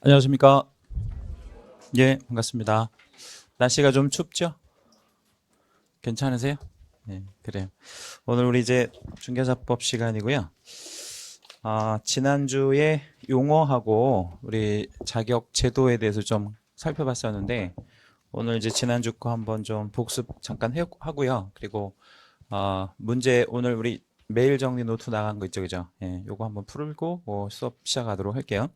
안녕하십니까? 예, 반갑습니다. 날씨가 좀 춥죠? 괜찮으세요? 네, 그래요. 오늘 우리 이제 중개사법 시간이고요. 지난주에 용어하고 우리 자격 제도에 대해서 좀 살펴봤었는데, 오늘 이제 지난주 거 한번 좀 복습 잠깐 하고요. 그리고 문제 오늘 우리 메일 정리 노트 나간 거 있죠, 그죠? 예, 요거 한번 풀고 수업 시작하도록 할게요.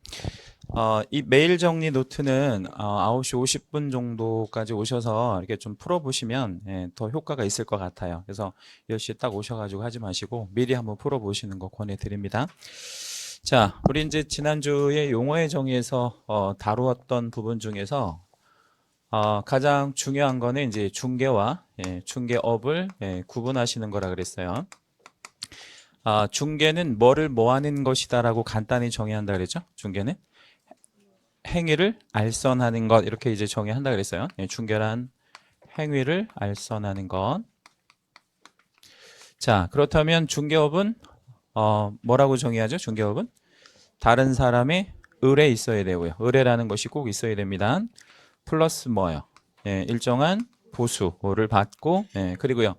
이 메일 정리 노트는 9시 50분 정도까지 오셔서 이렇게 좀 풀어보시면 더 효과가 있을 것 같아요. 그래서 10시에 딱 오셔가지고 하지 마시고 미리 한번 풀어보시는 거 권해드립니다. 자, 우리 이제 지난주에 용어의 정의에서 다루었던 부분 중에서 가장 중요한 거는 이제 중개와 중개업을 구분하시는 거라 그랬어요. 중개는 뭐를 뭐 하는 것이다라고 간단히 정의한다 그랬죠? 중개는 행위를 알선하는 것 이렇게 이제 정의한다 그랬어요. 중개란 행위를 알선하는 것. 자, 그렇다면 중개업은 뭐라고 정의하죠? 중개업은 다른 사람의 의뢰 있어야 되고요. 의뢰라는 것이 꼭 있어야 됩니다. 플러스 뭐요? 일정한 보수를 받고 그리고요.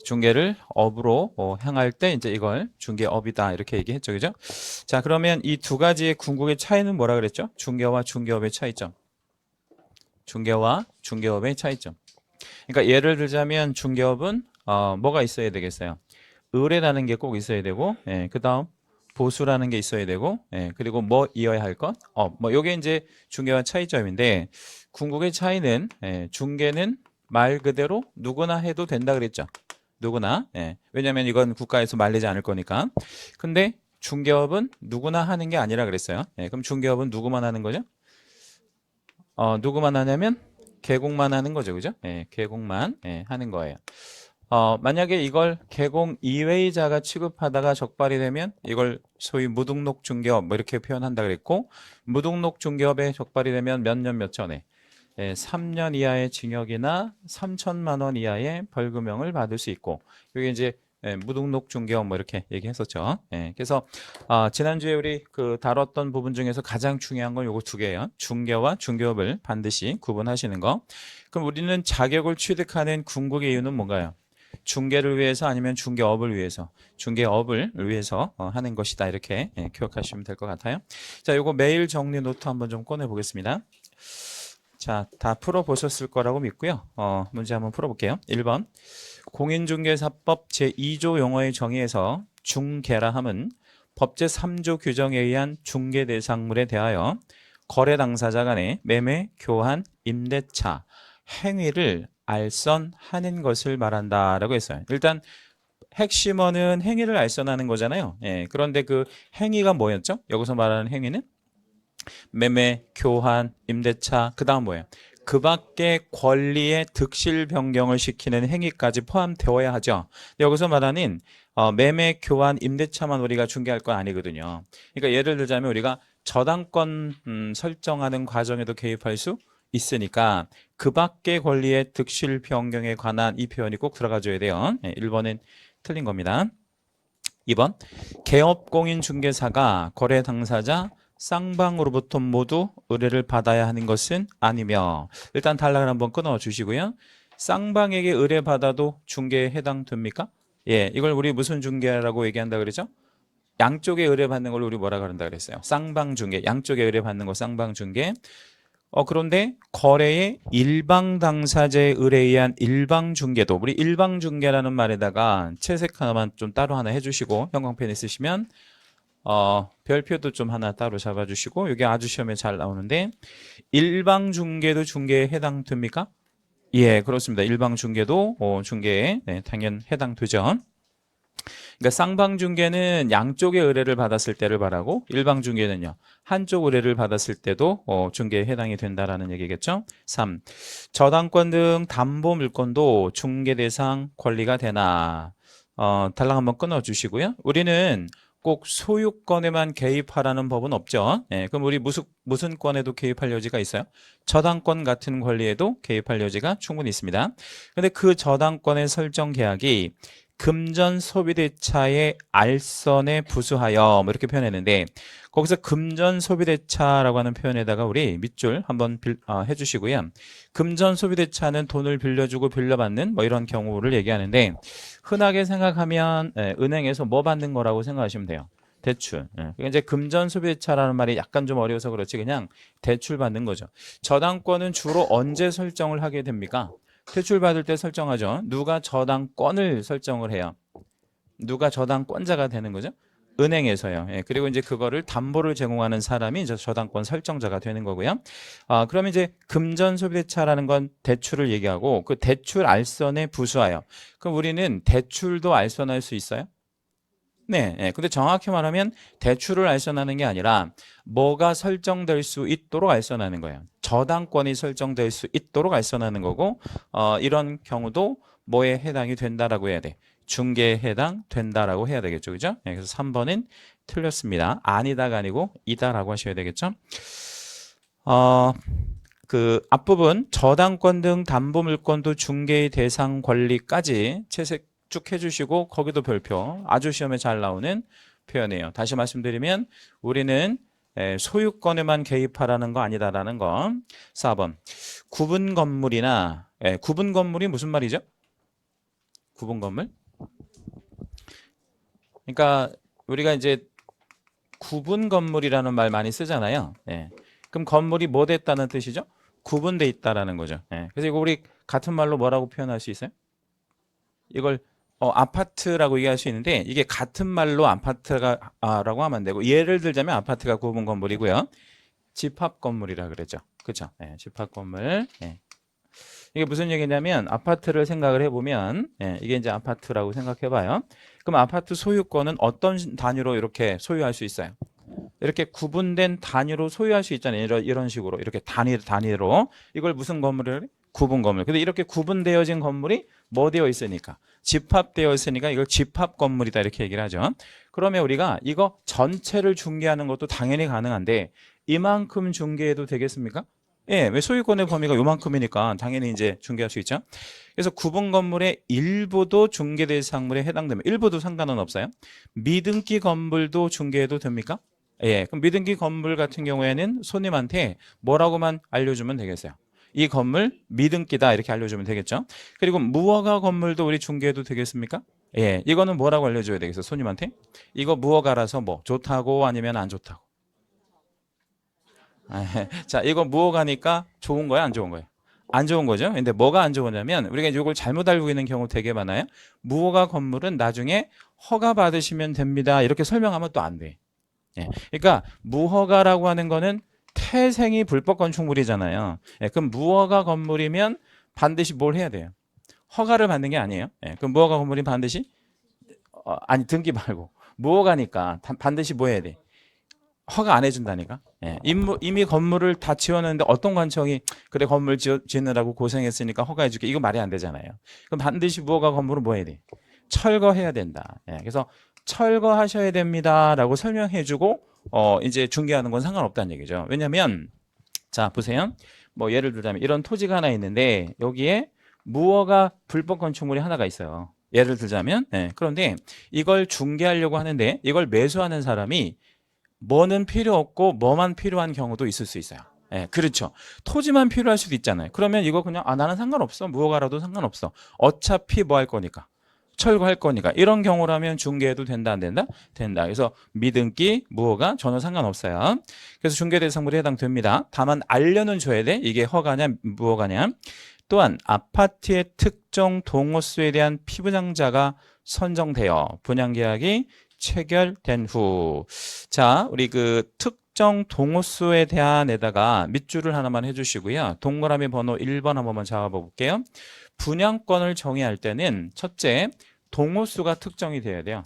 중개를 업으로 향할 때 이제 이걸 중개업이다 이렇게 얘기했죠, 그죠? 자, 그러면 이 두 가지의 궁극의 차이는 뭐라 그랬죠? 중개와 중개업의 차이점. 중개와 중개업의 차이점. 그러니까 예를 들자면 중개업은 뭐가 있어야 되겠어요? 의뢰라는 게 꼭 있어야 되고, 그 다음 보수라는 게 있어야 되고, 그리고 뭐 이어야 할 것? 뭐 요게 이제 중개와 차이점인데 궁극의 차이는 중개는 말 그대로 누구나 해도 된다 그랬죠. 누구나. 왜냐하면 이건 국가에서 말리지 않을 거니까. 근데 중개업은 누구나 하는 게 아니라 그랬어요. 그럼 중개업은 누구만 하는 거죠? 누구만 하냐면 개공만 하는 거죠, 그죠? 개공만 하는 거예요. 만약에 이걸 개공 이외의자가 취급하다가 적발이 되면 이걸 소위 무등록 중개업 뭐 이렇게 표현한다 그랬고, 무등록 중개업에 적발이 되면 몇 년 몇 전에 3년 이하의 징역이나 3천만 원 이하의 벌금형을 받을 수 있고, 이게 이제 무등록 중개업 뭐 이렇게 얘기했었죠. 그래서 지난주에 우리 그 다뤘던 부분 중에서 가장 중요한 건 요거 두 개예요. 중개와 중개업을 반드시 구분하시는 거. 그럼 우리는 자격을 취득하는 궁극의 이유는 뭔가요? 중개를 위해서 아니면 중개업을 위해서? 중개업을 위해서 하는 것이다 이렇게 기억하시면 될 것 같아요. 자, 요거 메일 정리 노트 한번 좀 꺼내 보겠습니다. 자, 다 풀어보셨을 거라고 믿고요. 문제 한번 풀어볼게요. 1번. 공인중개사법 제2조 용어의 정의에서 중개라 함은 법 제3조 규정에 의한 중개대상물에 대하여 거래 당사자 간의 매매, 교환, 임대차, 행위를 알선하는 것을 말한다라고 했어요. 일단 핵심어는 행위를 알선하는 거잖아요. 그런데 그 행위가 뭐였죠? 여기서 말하는 행위는 매매, 교환, 임대차, 그 다음 뭐예요? 그 밖의 권리의 득실 변경을 시키는 행위까지 포함되어야 하죠. 여기서 말하는 매매, 교환, 임대차만 우리가 중개할 건 아니거든요. 그러니까 예를 들자면 우리가 저당권 설정하는 과정에도 개입할 수 있으니까 그 밖의 권리의 득실 변경에 관한 이 표현이 꼭 들어가줘야 돼요. 1번은 틀린 겁니다. 2번 개업공인중개사가 거래 당사자 쌍방으로부터 모두 의뢰를 받아야 하는 것은 아니며, 일단 단락을 한번 끊어 주시고요. 쌍방에게 의뢰받아도 중개에 해당됩니까? 이걸 우리 무슨 중개라고 얘기한다 그러죠? 양쪽에 의뢰받는 걸 우리 뭐라 그런다 그랬어요? 쌍방중개. 양쪽에 의뢰받는 거 쌍방중개. 그런데 거래의 일방 당사자의 의뢰에 의한 일방 중개도, 우리 일방 중개라는 말에다가 채색 하나만 좀 따로 하나 해주시고 형광펜 있으시면 별표도 좀 하나 따로 잡아주시고, 이게 아주 시험에 잘 나오는데 일방 중개도 중개에 해당됩니까? 예, 그렇습니다. 일방 중개도 중개에 당연 해당되죠. 그러니까 쌍방 중개는 양쪽의 의뢰를 받았을 때를 말하고, 일방 중개는요 한쪽 의뢰를 받았을 때도 중개에 해당이 된다라는 얘기겠죠. 3. 저당권 등 담보 물건도 중개 대상 권리가 되나? 단락 한번 끊어 주시고요. 우리는 꼭 소유권에만 개입하라는 법은 없죠. 그럼 우리 무슨 권에도 개입할 여지가 있어요? 저당권 같은 권리에도 개입할 여지가 충분히 있습니다. 근데 그 저당권의 설정 계약이 금전 소비대차의 알선에 부수하여 뭐 이렇게 표현했는데 거기서 금전 소비대차라고 하는 표현에다가 우리 밑줄 한번 해주시고요. 금전 소비대차는 돈을 빌려주고 빌려받는 뭐 이런 경우를 얘기하는데 흔하게 생각하면 은행에서 뭐 받는 거라고 생각하시면 돼요. 대출. 그러니까 이제 금전 소비대차라는 말이 약간 좀 어려워서 그렇지 그냥 대출 받는 거죠. 저당권은 주로 언제 설정을 하게 됩니까? 대출 받을 때 설정하죠. 누가 저당권을 설정을 해요. 누가 저당권자가 되는 거죠? 은행에서요. 예, 그리고 이제 그거를 담보를 제공하는 사람이 이제 저당권 설정자가 되는 거고요. 그러면 이제 금전 소비대차라는 건 대출을 얘기하고 그 대출 알선에 부수하여. 그럼 우리는 대출도 알선할 수 있어요? 네, 네. 근데 정확히 말하면 대출을 알선하는 게 아니라 뭐가 설정될 수 있도록 알선하는 거예요. 저당권이 설정될 수 있도록 알선하는 거고, 이런 경우도 뭐에 해당이 된다라고 해야 돼. 중개에 해당된다라고 해야 되겠죠. 그죠? 네, 그래서 3번은 틀렸습니다. 아니다가 아니고 이다라고 하셔야 되겠죠. 그 앞부분 저당권 등 담보물권도 중개의 대상 권리까지 채색 쭉 해주시고 거기도 별표 아주 시험에 잘 나오는 표현이에요. 다시 말씀드리면 우리는 소유권에만 개입하라는 거 아니다라는 거. 4번 구분 건물이나 구분 건물이 무슨 말이죠? 구분 건물? 그러니까 우리가 이제 구분 건물이라는 말 많이 쓰잖아요. 그럼 건물이 뭐 됐다는 뜻이죠? 구분돼 있다라는 거죠. 그래서 이거 우리 같은 말로 뭐라고 표현할 수 있어요? 이걸 아파트라고 얘기할 수 있는데 이게 같은 말로 아파트라고 하면 안 되고 예를 들자면 아파트가 구분 건물이고요. 집합 건물이라 그랬죠. 그렇죠? 집합 건물. 이게 무슨 얘기냐면 아파트를 생각을 해보면 이게 이제 아파트라고 생각해봐요. 그럼 아파트 소유권은 어떤 단위로 이렇게 소유할 수 있어요? 이렇게 구분된 단위로 소유할 수 있잖아요. 이런 식으로 이렇게 단위로 이걸 무슨 건물을 구분 건물. 근데 이렇게 구분되어진 건물이 뭐 되어 있으니까 집합되어 있으니까 이걸 집합 건물이다 이렇게 얘기를 하죠. 그러면 우리가 이거 전체를 중개하는 것도 당연히 가능한데 이만큼 중개해도 되겠습니까? 예, 왜 소유권의 범위가 요만큼이니까 당연히 이제 중개할 수 있죠. 그래서 구분 건물의 일부도 중개 대상물에 해당되면 일부도 상관은 없어요. 미등기 건물도 중개해도 됩니까? 예, 그럼 미등기 건물 같은 경우에는 손님한테 뭐라고만 알려주면 되겠어요. 이 건물 미등기다 이렇게 알려주면 되겠죠. 그리고 무허가 건물도 우리 중개해도 되겠습니까? 예, 이거는 뭐라고 알려줘야 되겠어요? 손님한테 이거 무허가라서 뭐 좋다고 아니면 안 좋다고. 자, 이거 무허가니까 좋은 거야, 안 좋은 거야? 안 좋은 거죠. 근데 뭐가 안 좋으냐면 우리가 이걸 잘못 알고 있는 경우 되게 많아요. 무허가 건물은 나중에 허가 받으시면 됩니다. 이렇게 설명하면 또 안 돼. 그러니까 무허가라고 하는 거는 태생이 불법 건축물이잖아요. 그럼 무허가 건물이면 반드시 뭘 해야 돼요? 허가를 받는 게 아니에요. 그럼 무허가 건물이 반드시 아니 등기 말고 무허가니까 반드시 뭐 해야 돼? 허가 안 해준다니까. 이미 건물을 다 지었는데 어떤 관청이 그래 건물 짓느라고 고생했으니까 허가해줄게 이거 말이 안 되잖아요. 그럼 반드시 무허가 건물은 뭐 해야 돼? 철거해야 된다. 그래서 철거하셔야 됩니다라고 설명해주고 이제 중개하는 건 상관없다는 얘기죠. 왜냐하면 자 보세요. 뭐 예를 들자면 이런 토지가 하나 있는데 여기에 무허가 불법 건축물이 하나가 있어요. 예를 들자면 그런데 이걸 중개하려고 하는데 이걸 매수하는 사람이 뭐는 필요 없고 뭐만 필요한 경우도 있을 수 있어요. 그렇죠. 토지만 필요할 수도 있잖아요. 그러면 이거 그냥 나는 상관없어. 무허가라도 상관없어. 어차피 뭐 할 거니까. 철거할 거니까. 이런 경우라면 중개해도 된다 안 된다? 된다. 그래서 미등기, 무허가 전혀 상관없어요. 그래서 중개 대상물에 해당됩니다. 다만 알려는 줘야 돼. 이게 허가냐 무허가냐. 또한 아파트의 특정 동호수에 대한 피부장자가 선정되어 분양계약이 체결된 후. 자, 우리 그 특정 동호수에 대한에다가 밑줄을 하나만 해주시고요. 동그라미 번호 1번 한 번만 잡아볼게요. 분양권을 정의할 때는 첫째, 동호수가 특정이 돼야 돼요.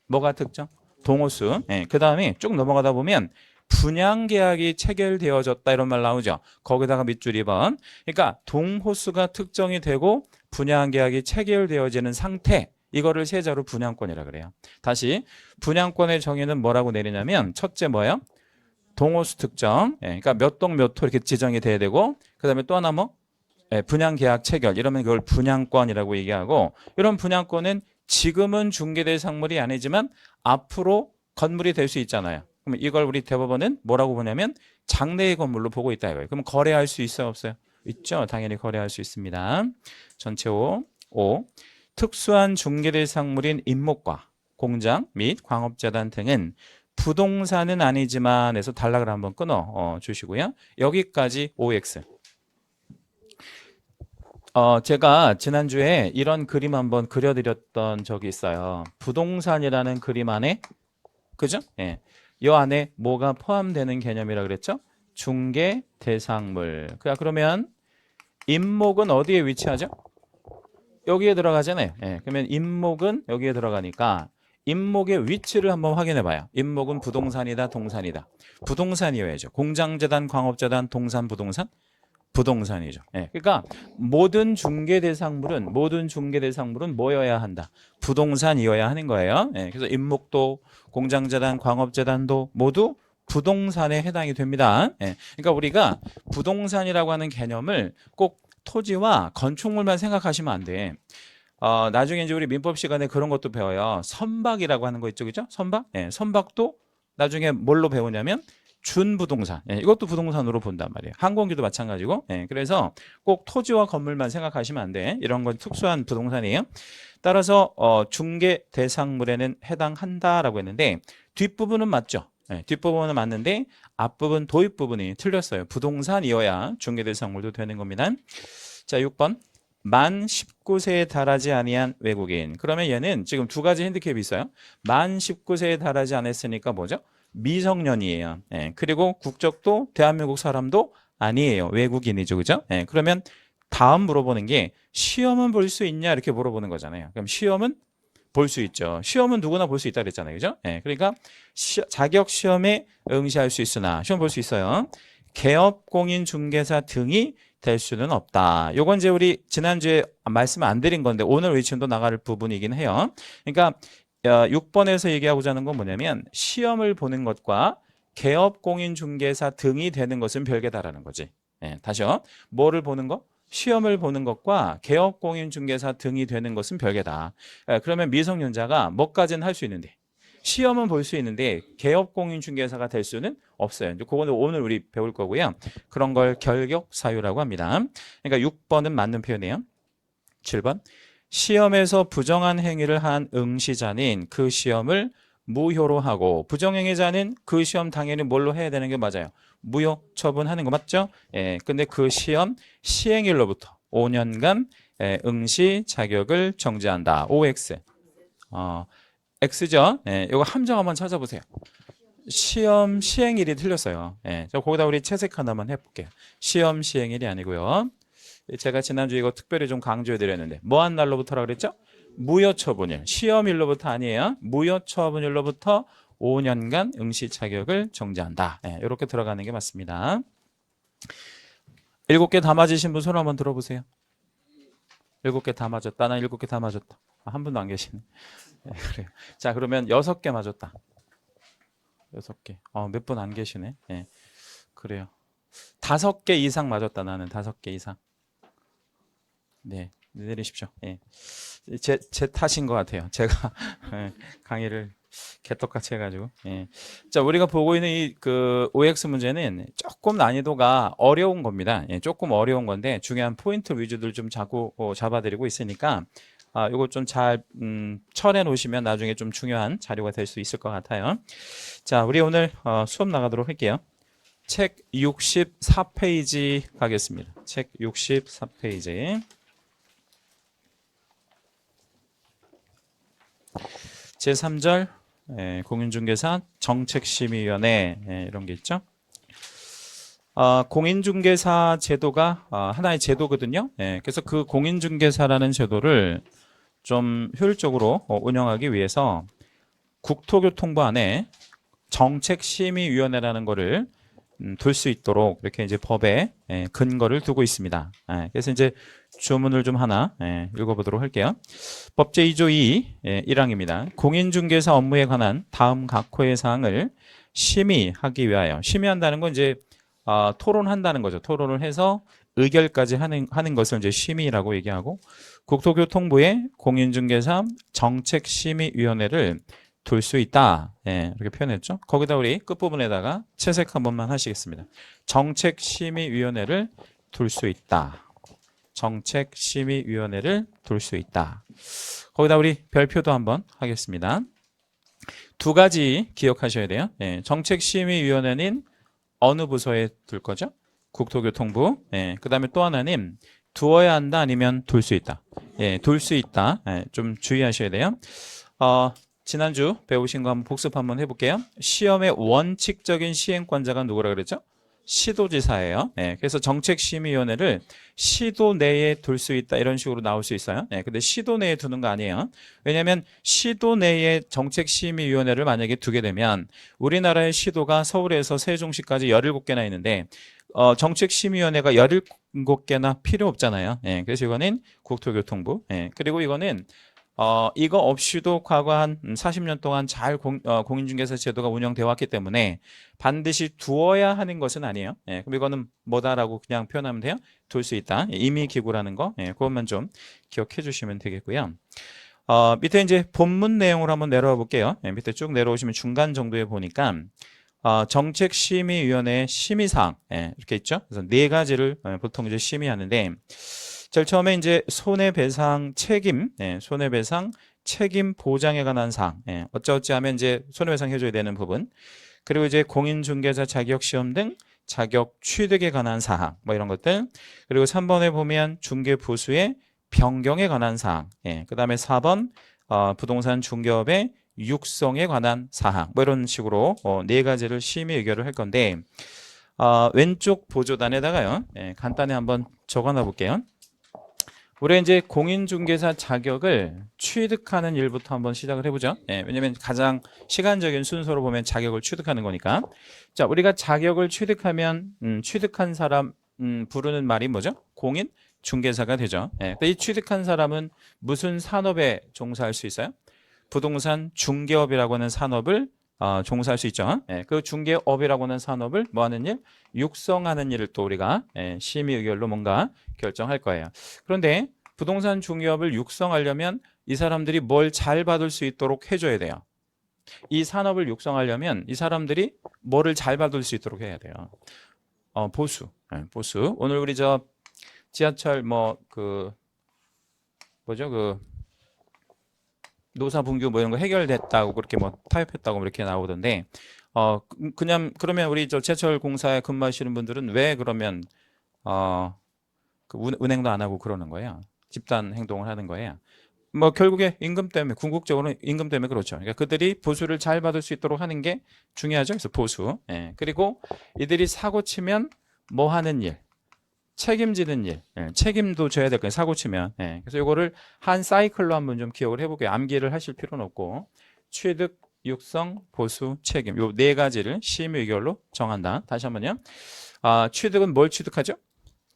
뭐가 특정? 동호수. 그 다음에 쭉 넘어가다 보면 분양계약이 체결되어졌다 이런 말 나오죠. 거기다가 밑줄 2번. 그러니까 동호수가 특정이 되고 분양계약이 체결되어지는 상태. 이거를 세자로 분양권이라 그래요. 다시 분양권의 정의는 뭐라고 내리냐면 첫째 뭐예요? 동호수 특정. 그러니까 몇 동 몇 호 이렇게 지정이 돼야 되고 그 다음에 또 하나 뭐? 분양계약 체결. 이러면 그걸 분양권이라고 얘기하고 이런 분양권은 지금은 중개대상물이 아니지만 앞으로 건물이 될 수 있잖아요. 그럼 이걸 우리 대법원은 뭐라고 보냐면 장래의 건물로 보고 있다 이거예요. 그럼 거래할 수 있어요, 없어요? 있죠. 당연히 거래할 수 있습니다. 전체 5. 특수한 중개대상물인 임목과 공장 및 광업재단 등은 부동산은 아니지만 해서 단락을 한번 끊어 주시고요. 여기까지 OX. 제가 지난주에 이런 그림 한번 그려드렸던 적이 있어요. 부동산이라는 그림 안에, 그죠? 예. 이 안에 뭐가 포함되는 개념이라 그랬죠? 중개 대상물. 그러면 임목은 어디에 위치하죠? 여기에 들어가잖아요. 예. 그러면 임목은 여기에 들어가니까 임목의 위치를 한번 확인해 봐요. 임목은 부동산이다, 동산이다. 부동산이어야죠. 공장재단, 광업재단, 동산, 부동산? 부동산이죠. 예. 그러니까 모든 중개대상물은 뭐여야 한다? 부동산이어야 하는 거예요. 예. 그래서 임목도 공장재단, 광업재단도 모두 부동산에 해당이 됩니다. 예. 그러니까 우리가 부동산이라고 하는 개념을 꼭 토지와 건축물만 생각하시면 안 돼. 나중에 이제 우리 민법 시간에 그런 것도 배워요. 선박이라고 하는 거 있죠, 그죠? 선박? 예. 선박도 나중에 뭘로 배우냐면 준부동산. 예, 이것도 부동산으로 본단 말이에요. 항공기도 마찬가지고. 예, 그래서 꼭 토지와 건물만 생각하시면 안 돼. 이런 건 특수한 부동산이에요. 따라서 중개 대상물에는 해당한다라고 했는데 뒷부분은 맞죠. 예, 뒷부분은 맞는데 앞부분 도입 부분이 틀렸어요. 부동산이어야 중개 대상물도 되는 겁니다. 자, 6번. 만 19세에 달하지 아니한 외국인. 그러면 얘는 지금 두 가지 핸디캡이 있어요. 만 19세에 달하지 않았으니까 뭐죠? 미성년이에요. 예, 그리고 국적도 대한민국 사람도 아니에요. 외국인이죠. 그죠? 예, 그러면 다음 물어보는 게 시험은 볼 수 있냐 이렇게 물어보는 거잖아요. 그럼 시험은 볼 수 있죠. 시험은 누구나 볼 수 있다 그랬잖아요. 그죠? 예, 그러니까 자격 시험에 응시할 수 있으나 시험 볼 수 있어요. 개업 공인 중개사 등이 될 수는 없다. 요건 이제 우리 지난주에 말씀 안 드린 건데 오늘 위치도 나갈 부분이긴 해요. 그러니까 6번에서 얘기하고자 하는 건 뭐냐면 시험을 보는 것과 개업공인중개사 등이 되는 것은 별개다라는 거지. 예, 다시요. 뭐를 보는 거? 시험을 보는 것과 개업공인중개사 등이 되는 것은 별개다. 그러면 미성년자가 뭐까지는 할 수 있는데 시험은 볼 수 있는데 개업공인중개사가 될 수는 없어요. 이제 그거는 오늘 우리 배울 거고요. 그런 걸 결격사유라고 합니다. 그러니까 6번은 맞는 표현이에요. 7번. 시험에서 부정한 행위를 한 응시자는 그 시험을 무효로 하고 부정행위자는 그 시험 당연히 뭘로 해야 되는 게 맞아요. 무효 처분하는 거 맞죠? 예, 근데 그 시험 시행일로부터 5년간 응시 자격을 정지한다. OX. X죠? 예, 이거 함정 한번 찾아보세요. 시험 시행일이 틀렸어요. 예, 저 거기다 우리 채색 하나만 해볼게요. 시험 시행일이 아니고요. 제가 지난주에 이거 특별히 좀 강조해 드렸는데 뭐한 날로부터라 그랬죠? 무효처분일. 시험일로부터 아니에요. 무효처분일로부터 5년간 응시 자격을 정지한다. 네, 이렇게 들어가는 게 맞습니다. 7개 다 맞으신 분 손 한번 들어보세요. 7개 다 맞았다. 난 7개 다 맞았다. 한 분도 안 계시네. 네, 그래요. 자, 그러면 6개 맞았다. 6개. 몇 분 안 계시네. 네, 그래요. 5개 이상 맞았다. 나는 5개 이상. 네, 내리십시오. 예. 제 탓인 것 같아요. 제가 강의를 개떡같이 해가지고. 예. 자, 우리가 보고 있는 이 그 OX 문제는 조금 난이도가 어려운 겁니다. 예, 조금 어려운 건데 중요한 포인트 위주들 좀 자꾸 잡아드리고 있으니까 이거 좀 잘 철해 놓으시면 나중에 좀 중요한 자료가 될 수 있을 것 같아요. 자, 우리 오늘 수업 나가도록 할게요. 책 64페이지 가겠습니다. 책 64페이지. 제3절 공인중개사 정책심의위원회 이런 게 있죠. 공인중개사 제도가 하나의 제도거든요. 그래서 그 공인중개사라는 제도를 좀 효율적으로 운영하기 위해서 국토교통부 안에 정책심의위원회라는 거를 둘 수 있도록 이렇게 이제 법에 근거를 두고 있습니다. 그래서 이제 주문을 좀 하나 읽어보도록 할게요. 법 제2조 2 1항입니다. 공인중개사 업무에 관한 다음 각호의 사항을 심의하기 위하여 심의한다는 건 이제 토론한다는 거죠. 토론을 해서 의결까지 하는 것을 이제 심의라고 얘기하고, 국토교통부의 공인중개사 정책심의위원회를 둘 수 있다. 예, 이렇게 표현했죠. 거기다 우리 끝부분에다가 채색 한 번만 하시겠습니다. 정책심의위원회를 둘 수 있다. 정책심의위원회를 둘 수 있다. 거기다 우리 별표도 한번 하겠습니다. 두 가지 기억하셔야 돼요. 예, 정책심의위원회는 어느 부서에 둘 거죠? 국토교통부. 예, 그 다음에 또 하나는 두어야 한다 아니면 둘 수 있다. 예, 둘 수 있다. 예, 좀 주의하셔야 돼요. 지난주 배우신 거 한번 복습 한번 해볼게요. 시험의 원칙적인 시행권자가 누구라 그랬죠? 시도지사예요. 예, 그래서 정책심의위원회를 시도 내에 둘 수 있다 이런 식으로 나올 수 있어요. 예, 근데 시도 내에 두는 거 아니에요. 왜냐하면 시도 내에 정책심의위원회를 만약에 두게 되면 우리나라의 시도가 서울에서 세종시까지 17개나 있는데 정책심의위원회가 17개나 필요 없잖아요. 예, 그래서 이거는 국토교통부. 예, 그리고 이거는 이거 없이도 과거 한 40년 동안 잘 공인중개사 제도가 운영되어 왔기 때문에 반드시 두어야 하는 것은 아니에요. 예, 그럼 이거는 뭐다라고 그냥 표현하면 돼요? 둘 수 있다. 임의기구라는 거. 예, 그것만 좀 기억해 주시면 되겠고요. 밑에 이제 본문 내용으로 한번 내려와 볼게요. 예, 밑에 쭉 내려오시면 중간 정도에 보니까 정책심의위원회 심의사항 이렇게 있죠. 그래서 네 가지를 보통 이제 심의하는데, 제일 처음에 이제 손해배상 책임, 손해배상 책임 보장에 관한 사항, 어쩌어찌 하면 이제 손해배상 해줘야 되는 부분, 그리고 이제 공인중개사 자격시험 등 자격 취득에 관한 사항, 뭐 이런 것들, 그리고 3번에 보면 중개부수의 변경에 관한 사항, 그 다음에 4번 부동산 중개업의 육성에 관한 사항, 뭐 이런 식으로 네 가지를 심의 의결을 할 건데, 왼쪽 보조단에다가요, 간단히 한번 적어놔 볼게요. 우리 이제 공인중개사 자격을 취득하는 일부터 한번 시작을 해보죠. 왜냐면 가장 시간적인 순서로 보면 자격을 취득하는 거니까. 자, 우리가 자격을 취득하면 취득한 사람 부르는 말이 뭐죠? 공인 중개사가 되죠. 이 취득한 사람은 무슨 산업에 종사할 수 있어요? 부동산 중개업이라고 하는 산업을 종사할 수 있죠. 그 중개업이라고 하는 산업을 뭐 하는 일? 육성하는 일을 또 우리가 심의 의결로 뭔가 결정할 거예요. 그런데 부동산 중개업을 육성하려면 이 사람들이 뭘 잘 받을 수 있도록 해줘야 돼요. 이 산업을 육성하려면 이 사람들이 뭐를 잘 받을 수 있도록 해야 돼요. 보수. 보수. 오늘 우리 저 지하철 노사 분규 뭐 이런 거 해결됐다고 그렇게 뭐 타협했다고 이렇게 나오던데, 그냥 그러면 우리 저 지하철 공사에 근무하시는 분들은 왜 그러면 그 은행도 안 하고 그러는 거예요? 집단 행동을 하는 거예요. 뭐 결국에 임금 때문에, 궁극적으로 임금 때문에 그렇죠. 그러니까 그들이 보수를 잘 받을 수 있도록 하는 게 중요하죠. 그래서 보수. 그리고 이들이 사고 치면 뭐 하는 일? 책임지는 일, 책임도 져야 될 거예요. 사고 치면. 그래서 이거를 한 사이클로 한번 좀 기억을 해보고요. 암기를 하실 필요는 없고, 취득, 육성, 보수, 책임, 요 네 가지를 심의 의결로 정한다. 다시 한번요. 취득은 뭘 취득하죠?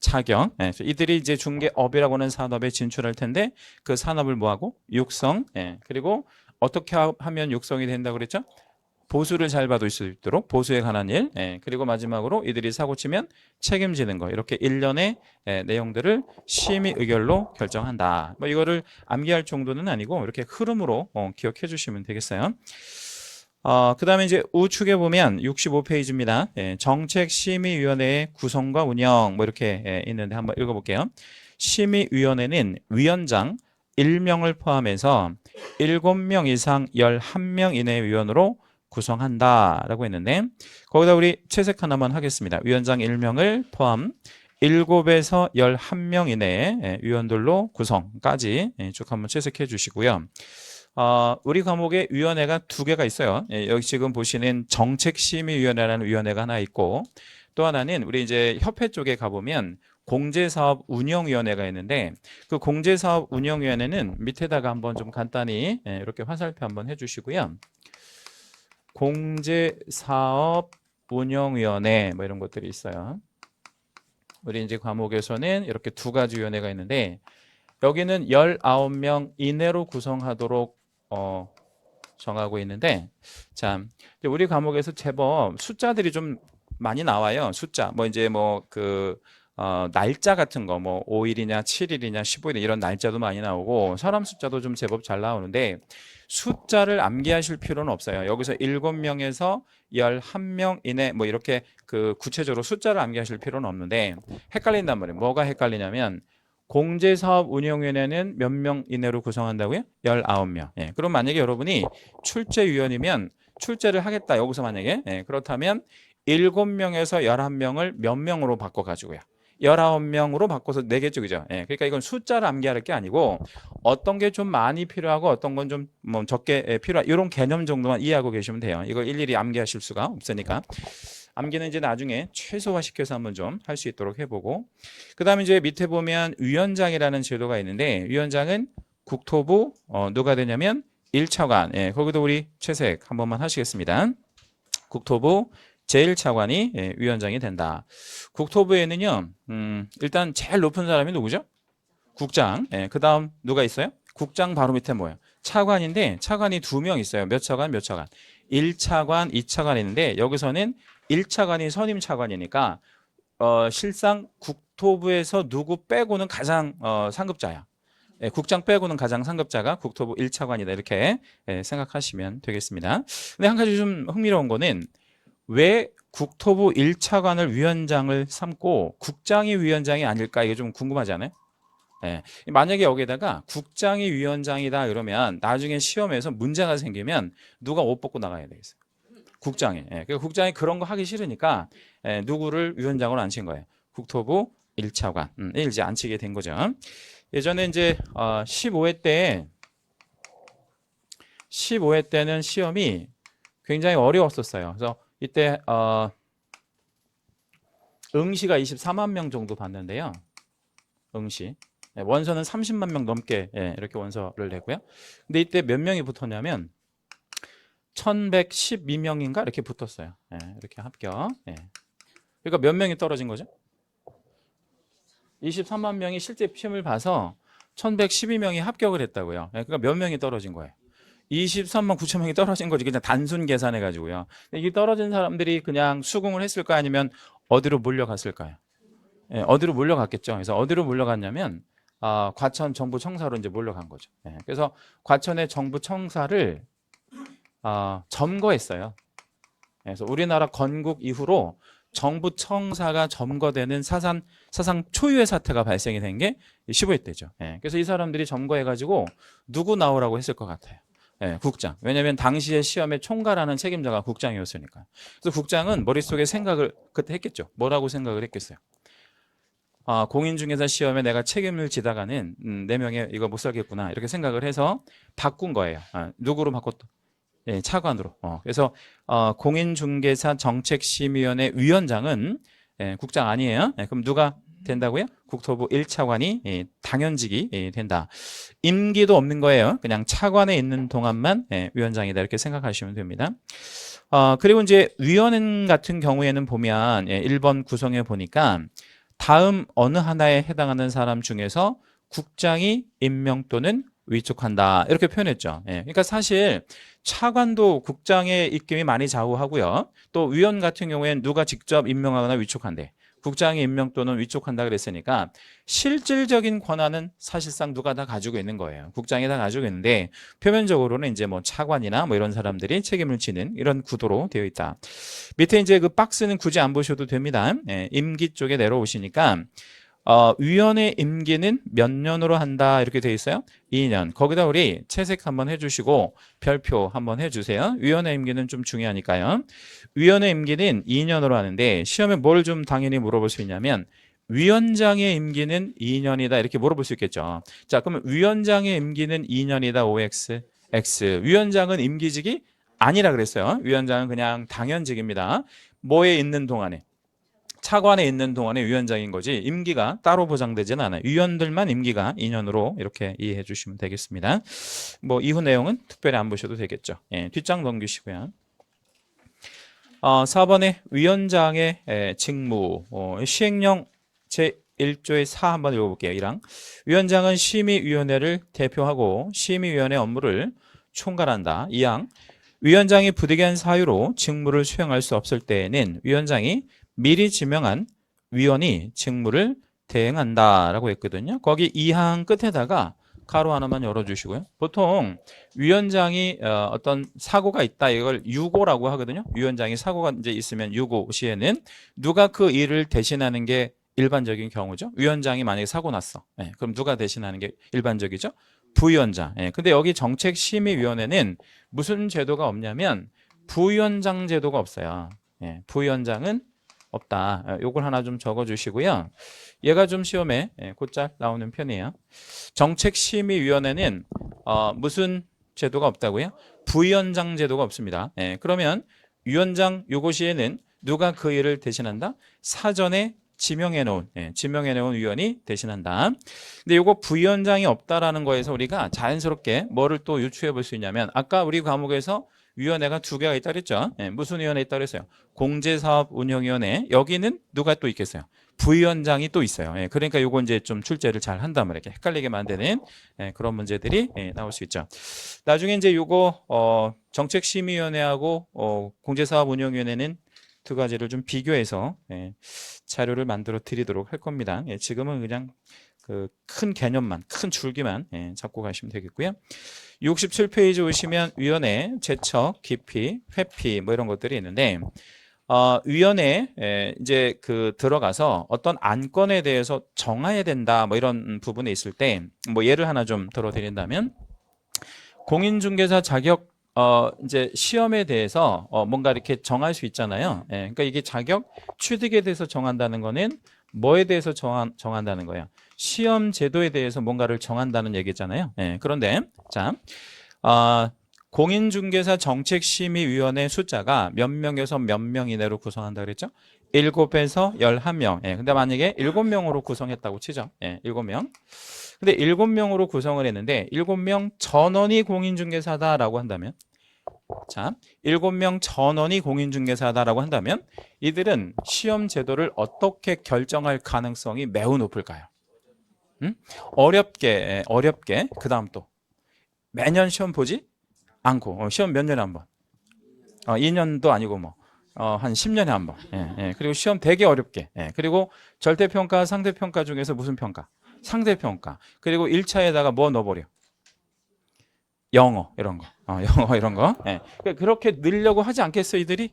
자격. 그래서 이들이 이제 중개업이라고 하는 산업에 진출할 텐데, 그 산업을 뭐하고? 육성. 그리고 어떻게 하면 육성이 된다고 그랬죠? 보수를 잘 받을 수 있도록 보수에 관한 일, 그리고 마지막으로 이들이 사고치면 책임지는 거, 이렇게 일련의 내용들을 심의 의결로 결정한다. 뭐 이거를 암기할 정도는 아니고 이렇게 흐름으로 기억해 주시면 되겠어요. 그 다음에 이제 우측에 보면 65페이지입니다. 정책심의위원회의 구성과 운영 뭐 이렇게 있는데 한번 읽어볼게요. 심의위원회는 위원장 1명을 포함해서 7명 이상 11명 이내의 위원으로 구성한다라고 했는데, 거기다 우리 채색 하나만 하겠습니다. 위원장 1명을 포함 7에서 11명 이내의 위원들로 구성까지 쭉 한번 채색해 주시고요. 우리 과목에 위원회가 2개가 있어요. 여기 지금 보시는 정책심의위원회라는 위원회가 하나 있고, 또 하나는 우리 이제 협회 쪽에 가보면 공제사업 운영위원회가 있는데, 그 공제사업 운영위원회는 밑에다가 한번 좀 간단히 이렇게 화살표 한번 해주시고요. 공제사업 운영위원회 뭐 이런 것들이 있어요. 우리 이제 과목에서는 이렇게 2가지 위원회가 있는데, 여기는 19명 이내로 구성하도록 정하고 있는데, 자, 우리 과목에서 제법 숫자들이 좀 많이 나와요. 숫자 뭐 이제 날짜 같은 거 뭐 5일이냐 7일이냐 15일 이런 날짜도 많이 나오고 사람 숫자도 좀 제법 잘 나오는데 숫자를 암기하실 필요는 없어요. 여기서 7명에서 11명 이내 뭐 이렇게 그 구체적으로 숫자를 암기하실 필요는 없는데 헷갈린단 말이에요. 뭐가 헷갈리냐면 공제사업 운영위원회는 몇 명 이내로 구성한다고요? 19명. 예. 그럼 만약에 여러분이 출제위원이면 출제를 하겠다. 여기서 만약에 그렇다면 7명에서 11명을 몇 명으로 바꿔가지고요. 19명으로 바꿔서 내겠죠, 그죠? 그러니까 이건 숫자를 암기할 게 아니고 어떤 게 좀 많이 필요하고 어떤 건 좀 뭐 적게 필요한 이런 개념 정도만 이해하고 계시면 돼요. 이걸 일일이 암기하실 수가 없으니까. 암기는 이제 나중에 최소화시켜서 한번 좀 할 수 있도록 해보고 그 다음에 이제 밑에 보면 위원장이라는 제도가 있는데 위원장은 국토부 누가 되냐면 1차관 거기도 우리 채색 한 번만 하시겠습니다. 국토부 제1차관이 위원장이 된다. 국토부에는요 일단 제일 높은 사람이 누구죠? 국장. 그 다음 누가 있어요? 국장 바로 밑에 뭐예요? 차관인데 차관이 2명 있어요. 몇 차관 몇 차관? 1차관 2차관 있는데 여기서는 1차관이 선임 차관이니까 실상 국토부에서 누구 빼고는 가장 상급자야. 국장 빼고는 가장 상급자가 국토부 1차관이다 이렇게 생각하시면 되겠습니다. 근데 한 가지 좀 흥미로운 거는 왜 국토부 1차관을 위원장을 삼고 국장이 위원장이 아닐까 이게 좀 궁금하지 않아요? 만약에 여기에다가 국장이 위원장이다 그러면 나중에 시험에서 문제가 생기면 누가 옷 벗고 나가야 되겠어요? 국장이. 그러니까 국장이 그런 거 하기 싫으니까 누구를 위원장으로 앉힌 거예요? 국토부 1차관. 이제 앉히게 된 거죠. 예전에 이제 15회 때는 시험이 굉장히 어려웠었어요. 그래서 이때 응시가 24만 명 정도 봤는데요. 응시. 원서는 30만 명 넘게 이렇게 원서를 내고요. 근데 이때 몇 명이 붙었냐면 1112명인가 이렇게 붙었어요. 이렇게 합격. 그러니까 몇 명이 떨어진 거죠? 23만 명이 실제 시험을 봐서 1112명이 합격을 했다고요. 그러니까 몇 명이 떨어진 거예요? 23만 9천 명이 떨어진 거지. 그냥 단순 계산해 가지고요. 이게 떨어진 사람들이 그냥 수긍을 했을까 아니면 어디로 몰려갔을까요? 어디로 몰려갔겠죠. 그래서 어디로 몰려갔냐면 과천 정부 청사로 이제 몰려간 거죠. 그래서 과천의 정부 청사를 점거했어요. 그래서 우리나라 건국 이후로 정부 청사가 점거되는 사상 초유의 사태가 발생이 된 게 15회 때죠. 그래서 이 사람들이 점거해가지고 누구 나오라고 했을 것 같아요? 국장. 왜냐하면 당시에 시험에 총괄하는 책임자가 국장이었으니까. 그래서 국장은 머릿속에 생각을 그때 했겠죠. 뭐라고 생각을 했겠어요? 공인중개사 시험에 내가 책임을 지다가는 4명에 이거 못 살겠구나 이렇게 생각을 해서 바꾼 거예요. 누구로 바꿨다? 차관으로. 그래서 공인중개사 정책심의위원회 위원장은 국장 아니에요. 그럼 누가 된다고요? 국토부 1차관이 당연직이 된다. 임기도 없는 거예요. 그냥 차관에 있는 동안만 위원장이다 이렇게 생각하시면 됩니다. 그리고 이제 위원 같은 경우에는 보면 1번 구성해 보니까 다음 어느 하나에 해당하는 사람 중에서 국장이 임명 또는 위촉한다 이렇게 표현했죠. 그러니까 사실 차관도 국장의 입김이 많이 좌우하고요. 또 위원 같은 경우에는 누가 직접 임명하거나 위촉한대. 국장이 임명 또는 위촉한다 그랬으니까 실질적인 권한은 사실상 누가 다 가지고 있는 거예요. 국장이 다 가지고 있는데 표면적으로는 이제 뭐 차관이나 뭐 이런 사람들이 책임을 지는 이런 구도로 되어 있다. 밑에 이제 그 박스는 굳이 안 보셔도 됩니다. 임기 쪽에 내려오시니까 위원회 임기는 몇 년으로 한다 이렇게 되어 있어요. 2년. 거기다 우리 채색 한번 해주시고 별표 한번 해주세요. 위원회 임기는 좀 중요하니까요. 위원회 임기는 2년으로 하는데 시험에 뭘 좀 당연히 물어볼 수 있냐면 위원장의 임기는 2년이다 이렇게 물어볼 수 있겠죠. 자, 그러면 위원장의 임기는 2년이다 OX X. 위원장은 임기직이 아니라 그랬어요. 위원장은 그냥 당연직입니다. 뭐에 있는 동안에? 차관에 있는 동안에 위원장인 거지 임기가 따로 보장되지는 않아요. 위원들만 임기가 2년으로 이렇게 이해해 주시면 되겠습니다. 뭐 이후 내용은 특별히 안 보셔도 되겠죠. 뒷장 넘기시고요. 4번에 위원장의 직무 시행령 제1조의 4 한번 읽어볼게요. 1항 위원장은 심의위원회를 대표하고 심의위원회 업무를 총괄한다. 2항 위원장이 부득이한 사유로 직무를 수행할 수 없을 때에는 위원장이 미리 지명한 위원이 직무를 대행한다라고 했거든요. 거기 2항 끝에다가 가로 하나만 열어주시고요. 보통 위원장이 어떤 사고가 있다 이걸 유고라고 하거든요. 위원장이 사고가 이제 있으면 유고 시에는 누가 그 일을 대신하는 게 일반적인 경우죠. 위원장이 만약에 사고 났어. 예, 그럼 누가 대신하는 게 일반적이죠? 부위원장. 예, 근데 여기 정책심의위원회는 무슨 제도가 없냐면 부위원장 제도가 없어요. 예, 부위원장은 없다. 요걸 하나 좀 적어주시고요. 얘가 좀 시험에 곧잘 나오는 편이에요. 정책심의위원회는 무슨 제도가 없다고요? 부위원장 제도가 없습니다. 그러면 위원장 요거 시에는 누가 그 일을 대신한다? 사전에 지명해 놓은 위원이 대신한다. 근데 요거 부위원장이 없다라는 거에서 우리가 자연스럽게 뭐를 또 유추해 볼 수 있냐면 아까 우리 과목에서 위원회가 2개가 있다 그랬죠. 무슨 위원회 있다 그랬어요? 공제사업운영위원회. 여기는 누가 또 있겠어요? 부위원장이 또 있어요. 그러니까 요거 이제 좀 출제를 잘 한다면 이렇게 헷갈리게 만드는 그런 문제들이 나올 수 있죠. 나중에 이제 요거 정책심의위원회하고 공제사업운영위원회는 2가지를 좀 비교해서 자료를 만들어 드리도록 할 겁니다. 지금은 그냥 그 큰 개념만, 큰 줄기만 잡고 가시면 되겠고요. 67페이지 오시면 위원회, 제척, 기피, 회피 뭐 이런 것들이 있는데 위원회 이제 그 들어가서 어떤 안건에 대해서 정해야 된다 뭐 이런 부분에 있을 때 뭐 예를 하나 좀 들어드린다면 공인중개사 자격 이제 시험에 대해서 뭔가 이렇게 정할 수 있잖아요. 그러니까 이게 자격 취득에 대해서 정한다는 거는 뭐에 대해서 정한다는 거예요? 시험 제도에 대해서 뭔가를 정한다는 얘기잖아요. 그런데 자, 공인중개사 정책심의위원회 숫자가 몇 명에서 몇 명 이내로 구성한다 그랬죠? 7에서 11명. 근데 만약에 7명으로 구성했다고 치죠. 7명. 근데 7명으로 구성을 했는데 7명 전원이 공인중개사다라고 한다면 자, 7명 전원이 공인중개사다라고 한다면 이들은 시험 제도를 어떻게 결정할 가능성이 매우 높을까요? 어렵게 그 다음 또 매년 시험 보지 않고 시험 몇 년에 한 번? 2년도 아니고 뭐 한 10년에 한 번. 그리고 시험 되게 어렵게. 그리고 절대평가, 상대평가 중에서 무슨 평가? 상대평가. 그리고 1차에다가 뭐 넣어버려? 영어 이런 거. 영어 이런 거. 그렇게 늘려고 하지 않겠어 이들이?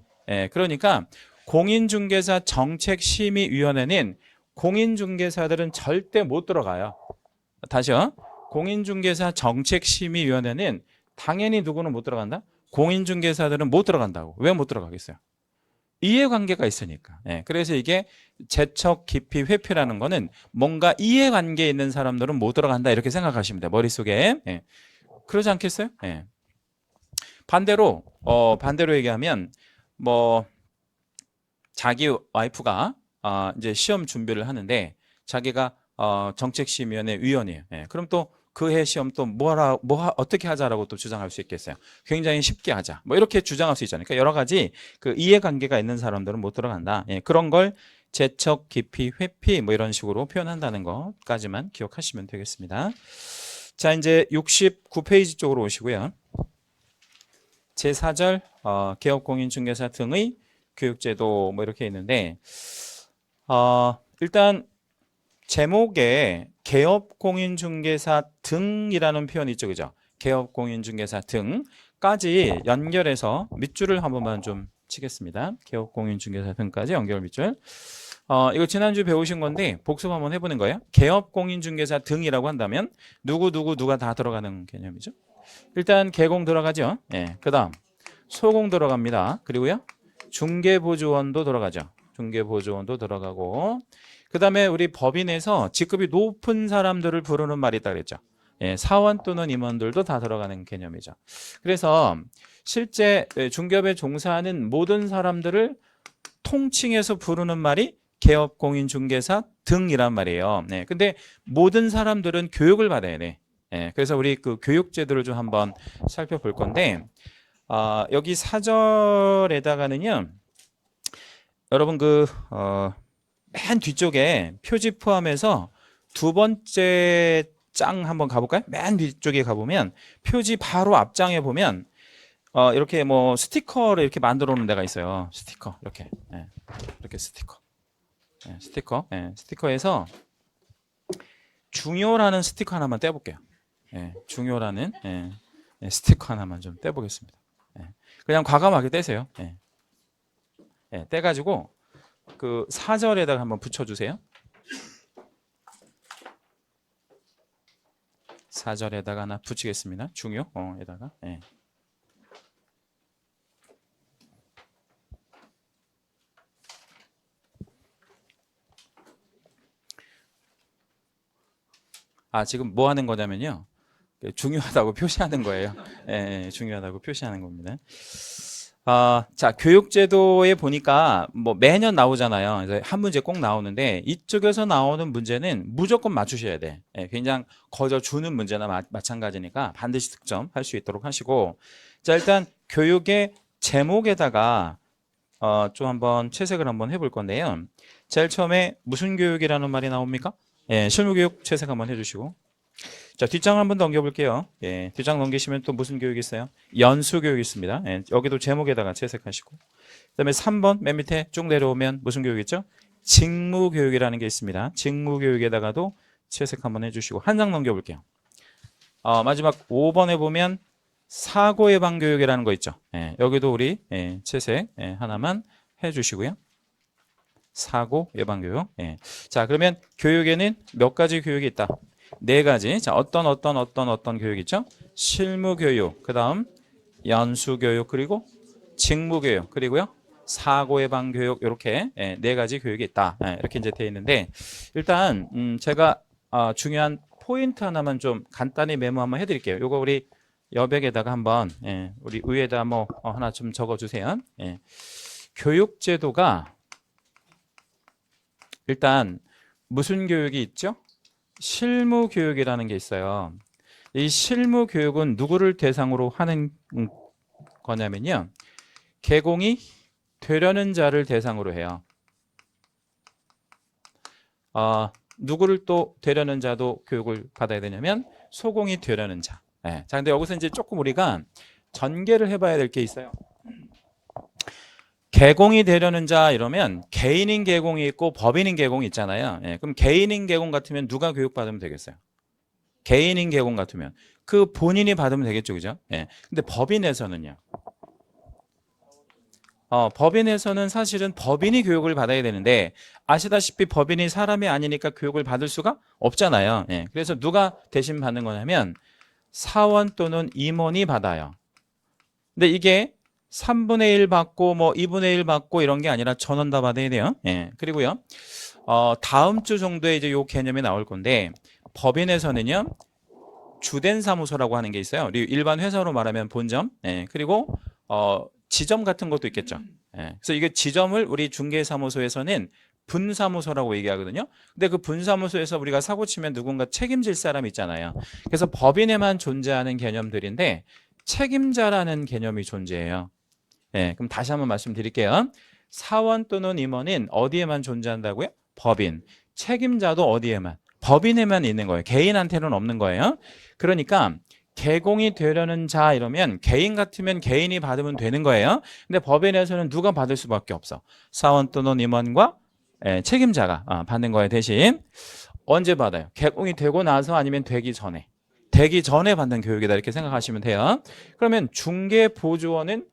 그러니까 공인중개사 정책심의위원회는 공인중개사들은 절대 못 들어가요. 다시요. 공인중개사 정책심의위원회는 당연히 누구는 못 들어간다? 공인중개사들은 못 들어간다고. 왜 못 들어가겠어요? 이해관계가 있으니까. 그래서 이게 제척, 기피, 회피라는 거는 뭔가 이해관계 있는 사람들은 못 들어간다 이렇게 생각하시면 돼요. 머릿속에. 그러지 않겠어요? 반대로 얘기하면 뭐 자기 와이프가 이제 시험 준비를 하는데 자기가 정책심의위원회 위원이에요. 그럼 또 그 해 시험 또 어떻게 하자라고 또 주장할 수 있겠어요. 굉장히 쉽게 하자. 뭐 이렇게 주장할 수 있잖아요. 그러니까 여러 가지 그 이해관계가 있는 사람들은 못 들어간다. 그런 걸 제척, 기피, 회피 뭐 이런 식으로 표현한다는 것까지만 기억하시면 되겠습니다. 자, 이제 69페이지 쪽으로 오시고요. 제4절 개업공인중개사 등의 교육제도 뭐 이렇게 있는데 일단 제목에 개업공인중개사 등이라는 표현이 있죠. 그죠? 개업공인중개사 등까지 연결해서 밑줄을 한 번만 좀 치겠습니다. 개업공인중개사 등까지 연결 밑줄. 이거 지난주 배우신 건데 복습 한번 해보는 거예요. 개업공인중개사 등이라고 한다면 누가 다 들어가는 개념이죠. 일단 개공 들어가죠. 그 다음 소공 들어갑니다. 그리고요 중개보조원도 들어가죠. 중개보조원도 들어가고 그 다음에 우리 법인에서 직급이 높은 사람들을 부르는 말이 있다 그랬죠. 사원 또는 임원들도 다 들어가는 개념이죠. 그래서 실제 중개업에 종사하는 모든 사람들을 통칭해서 부르는 말이 개업공인중개사 등이란 말이에요. 근데 모든 사람들은 교육을 받아야 돼. 그래서 우리 그 교육제도를 좀 한번 살펴볼 건데 여기 4절에다가는요 여러분 맨 뒤쪽에 표지 포함해서 2번째 장 한번 가볼까요? 맨 뒤쪽에 가보면 표지 바로 앞장에 보면 이렇게 뭐 스티커를 이렇게 만들어 놓은 데가 있어요. 스티커 이렇게 이렇게 스티커 스티커. 스티커에서 중요라는 스티커 하나만 떼볼게요. 중요라는 스티커 하나만 좀 떼보겠습니다. 그냥 과감하게 떼세요. 떼가지고 그 사절에다가 한번 붙여주세요. 사절에다가 하나 붙이겠습니다. 중요에다가. 지금 뭐 하는 거냐면요. 중요하다고 표시하는 거예요. 중요하다고 표시하는 겁니다. 자, 교육제도에 보니까 뭐 매년 나오잖아요. 그래서 한 문제 꼭 나오는데 이쪽에서 나오는 문제는 무조건 맞추셔야 돼. 그냥 거저 주는 문제나 마찬가지니까 반드시 득점할 수 있도록 하시고, 자, 일단 교육의 제목에다가 좀 한번 채색을 한번 해볼 건데요. 제일 처음에 무슨 교육이라는 말이 나옵니까? 실무교육 채색 한번 해주시고, 자, 뒷장 한번 넘겨볼게요. 뒷장 넘기시면 또 무슨 교육이 있어요? 연수교육이 있습니다. 여기도 제목에다가 채색하시고, 그 다음에 3번 맨 밑에 쭉 내려오면 무슨 교육 있죠? 직무교육이라는 게 있습니다. 직무교육에다가도 채색 한번 해주시고, 한 장 넘겨볼게요. 마지막 5번에 보면 사고예방교육이라는 거 있죠. 여기도 우리 채색 하나만 해주시고요. 사고예방교육. 자, 그러면 교육에는 몇 가지 교육이 있다? 4가지. 자, 어떤 교육 있죠? 실무교육, 그 다음 연수교육, 그리고 직무교육, 그리고요 사고예방교육, 이렇게 4가지 교육이 있다. 이렇게 이제 되어 있는데, 일단 제가 중요한 포인트 하나만 좀 간단히 메모 한번 해드릴게요. 요거 우리 여백에다가 한번 우리 위에다 뭐 하나 좀 적어주세요. 교육제도가 일단 무슨 교육이 있죠? 실무교육이라는 게 있어요. 이 실무교육은 누구를 대상으로 하는 거냐면요. 개공이 되려는 자를 대상으로 해요. 누구를 또 되려는 자도 교육을 받아야 되냐면 소공이 되려는 자. 자, 근데 여기서 이제 조금 우리가 전개를 해봐야 될 게 있어요. 개공이 되려는 자 이러면 개인인 개공이 있고 법인인 개공이 있잖아요. 그럼 개인인 개공 같으면 누가 교육받으면 되겠어요? 개인인 개공 같으면 그 본인이 받으면 되겠죠, 그죠? 근데 법인에서는요. 법인에서는 사실은 법인이 교육을 받아야 되는데 아시다시피 법인이 사람이 아니니까 교육을 받을 수가 없잖아요. 그래서 누가 대신 받는 거냐면 사원 또는 임원이 받아요. 근데 이게 3분의 1 받고 뭐 2분의 1 받고 이런 게 아니라 전원 다 받아야 돼요. 그리고요. 다음 주 정도에 이제 요 개념이 나올 건데 법인에서는요. 주된 사무소라고 하는 게 있어요. 일반 회사로 말하면 본점. 그리고 지점 같은 것도 있겠죠. 그래서 이게 지점을 우리 중개사무소에서는 분사무소라고 얘기하거든요. 근데 그 분사무소에서 우리가 사고 치면 누군가 책임질 사람이 있잖아요. 그래서 법인에만 존재하는 개념들인데 책임자라는 개념이 존재해요. 그럼 다시 한번 말씀드릴게요. 사원 또는 임원은 어디에만 존재한다고요? 법인. 책임자도 어디에만? 법인에만 있는 거예요. 개인한테는 없는 거예요. 그러니까 개공이 되려는 자 이러면 개인 같으면 개인이 받으면 되는 거예요. 근데 법인에서는 누가 받을 수밖에 없어? 사원 또는 임원과 책임자가 받는 거예요. 대신 언제 받아요? 개공이 되고 나서 아니면 되기 전에? 되기 전에 받는 교육이다 이렇게 생각하시면 돼요. 그러면 중개보조원은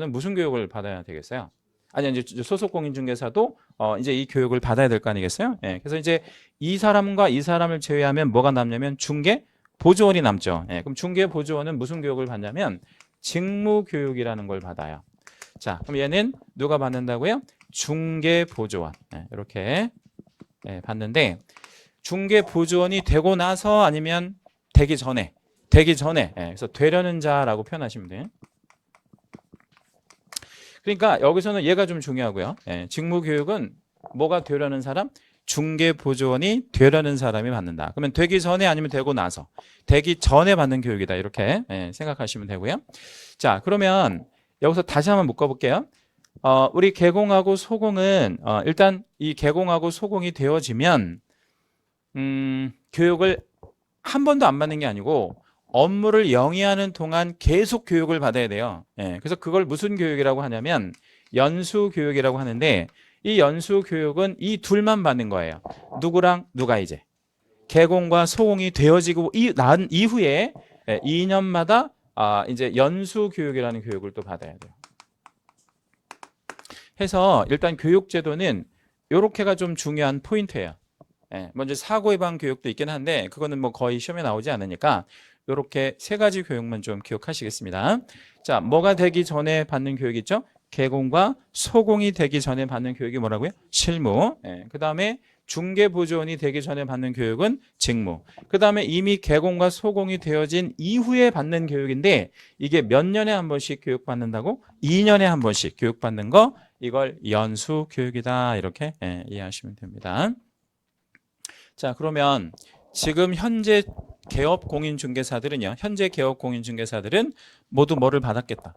무슨 교육을 받아야 되겠어요? 아니 이제 소속 공인중개사도 이제 이 교육을 받아야 될 거 아니겠어요? 그래서 이제 이 사람과 이 사람을 제외하면 뭐가 남냐면 중개보조원이 남죠. 그럼 중개보조원은 무슨 교육을 받냐면 직무교육이라는 걸 받아요. 자, 그럼 얘는 누가 받는다고요? 중개보조원. 이렇게 받는데 중개보조원이 되고 나서 아니면 되기 전에. 그래서 되려는 자라고 표현하시면 돼요. 그러니까 여기서는 얘가 좀 중요하고요. 직무교육은 뭐가 되려는 사람? 중개보조원이 되려는 사람이 받는다. 그러면 되기 전에 아니면 되고 나서. 되기 전에 받는 교육이다. 이렇게 생각하시면 되고요. 자, 그러면 여기서 다시 한번 묶어볼게요. 우리 개공하고 소공은 일단 이 개공하고 소공이 되어지면 교육을 한 번도 안 받는 게 아니고 업무를 영위하는 동안 계속 교육을 받아야 돼요. 그래서 그걸 무슨 교육이라고 하냐면 연수교육이라고 하는데 이 연수 교육은 이 둘만 받는 거예요. 누구랑 누가 이제 개공과 소공이 되어지고 난 이후에 2년마다 이제 연수 교육이라는 교육을 또 받아야 돼요. 해서 일단 교육 제도는 요렇게가 좀 중요한 포인트예요. 먼저 사고 예방 교육도 있긴 한데 그거는 뭐 거의 시험에 나오지 않으니까 요렇게 세 가지 교육만 좀 기억하시겠습니다. 자, 뭐가 되기 전에 받는 교육 있죠? 개공과 소공이 되기 전에 받는 교육이 뭐라고요? 실무. 그 다음에 중개보조원이 되기 전에 받는 교육은 직무. 그 다음에 이미 개공과 소공이 되어진 이후에 받는 교육인데 이게 몇 년에 한 번씩 교육받는다고? 2년에 한 번씩 교육받는 거, 이걸 연수 교육이다. 이렇게 이해하시면 됩니다. 자, 그러면 지금 현재 개업 공인중개사들은요. 현재 개업 공인중개사들은 모두 뭐를 받았겠다?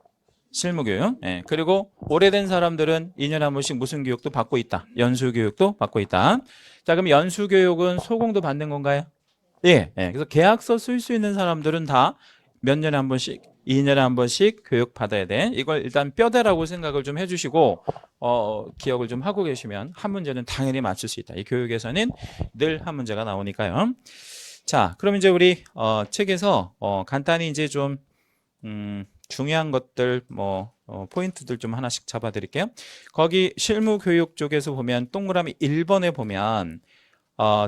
실무교육. 그리고 오래된 사람들은 2년에 한 번씩 무슨 교육도 받고 있다. 연수교육도 받고 있다. 자, 그럼 연수교육은 소공도 받는 건가요? 예. 그래서 계약서 쓸 수 있는 사람들은 다 몇 년에 한 번씩, 2년에 한 번씩 교육 받아야 돼. 이걸 일단 뼈대라고 생각을 좀 해주시고 기억을 좀 하고 계시면 한 문제는 당연히 맞출 수 있다. 이 교육에서는 늘 한 문제가 나오니까요. 자, 그럼 이제 우리 책에서 간단히 이제 좀 중요한 것들 포인트들 좀 하나씩 잡아 드릴게요. 거기 실무교육 쪽에서 보면 동그라미 1번에 보면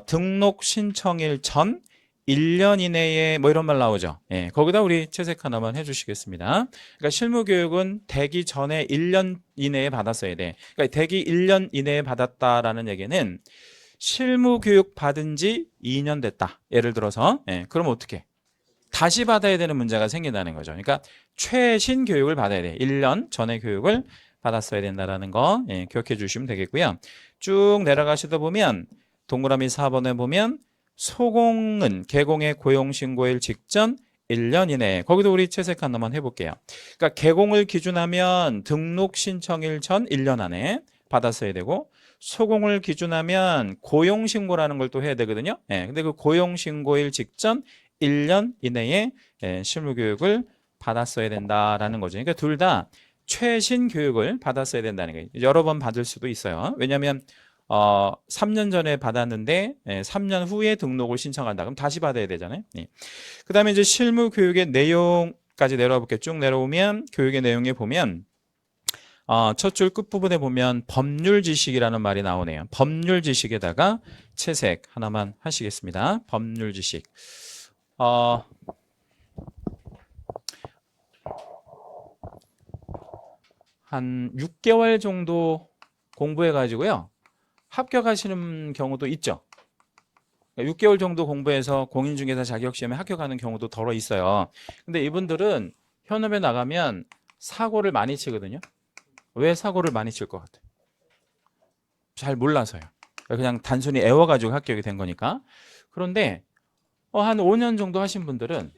등록 신청일 전 1년 이내에 뭐 이런 말 나오죠. 거기다 우리 채색 하나만 해주시겠습니다. 그러니까 실무교육은 되기 전에 1년 이내에 받았어야 돼. 그러니까 되기 1년 이내에 받았다라는 얘기는 실무교육 받은 지 2년 됐다. 예를 들어서 그럼 어떻게? 다시 받아야 되는 문제가 생긴다는 거죠. 그러니까 최신 교육을 받아야 돼. 1년 전에 교육을 받았어야 된다는 거 기억해 주시면 되겠고요. 쭉 내려가시다 보면 동그라미 4번에 보면 소공은 개공의 고용신고일 직전 1년 이내. 거기도 우리 채색 하나만 해볼게요. 그러니까 개공을 기준하면 등록 신청일 전 1년 안에 받았어야 되고 소공을 기준하면 고용신고라는 걸 또 해야 되거든요. 근데 그 고용신고일 직전 1년 이내에 실무교육을 받았어야 된다라는 거죠. 그러니까 둘 다 최신 교육을 받았어야 된다는 거예요. 여러 번 받을 수도 있어요. 왜냐하면 3년 전에 받았는데 3년 후에 등록을 신청한다. 그럼 다시 받아야 되잖아요. 그 다음에 이제 실무교육의 내용까지 내려와 볼게요. 쭉 내려오면 교육의 내용에 보면 첫 줄 끝부분에 보면 법률 지식이라는 말이 나오네요. 법률 지식에다가 채색 하나만 하시겠습니다. 법률 지식. 한 6개월 정도 공부해 가지고요. 합격하시는 경우도 있죠. 6개월 정도 공부해서 공인중개사 자격시험에 합격하는 경우도 덜어 있어요. 근데 이분들은 현업에 나가면 사고를 많이 치거든요. 왜 사고를 많이 칠 것 같아요? 잘 몰라서요. 그냥 단순히 애워가지고 합격이 된 거니까. 그런데 한 5년 정도 하신 분들은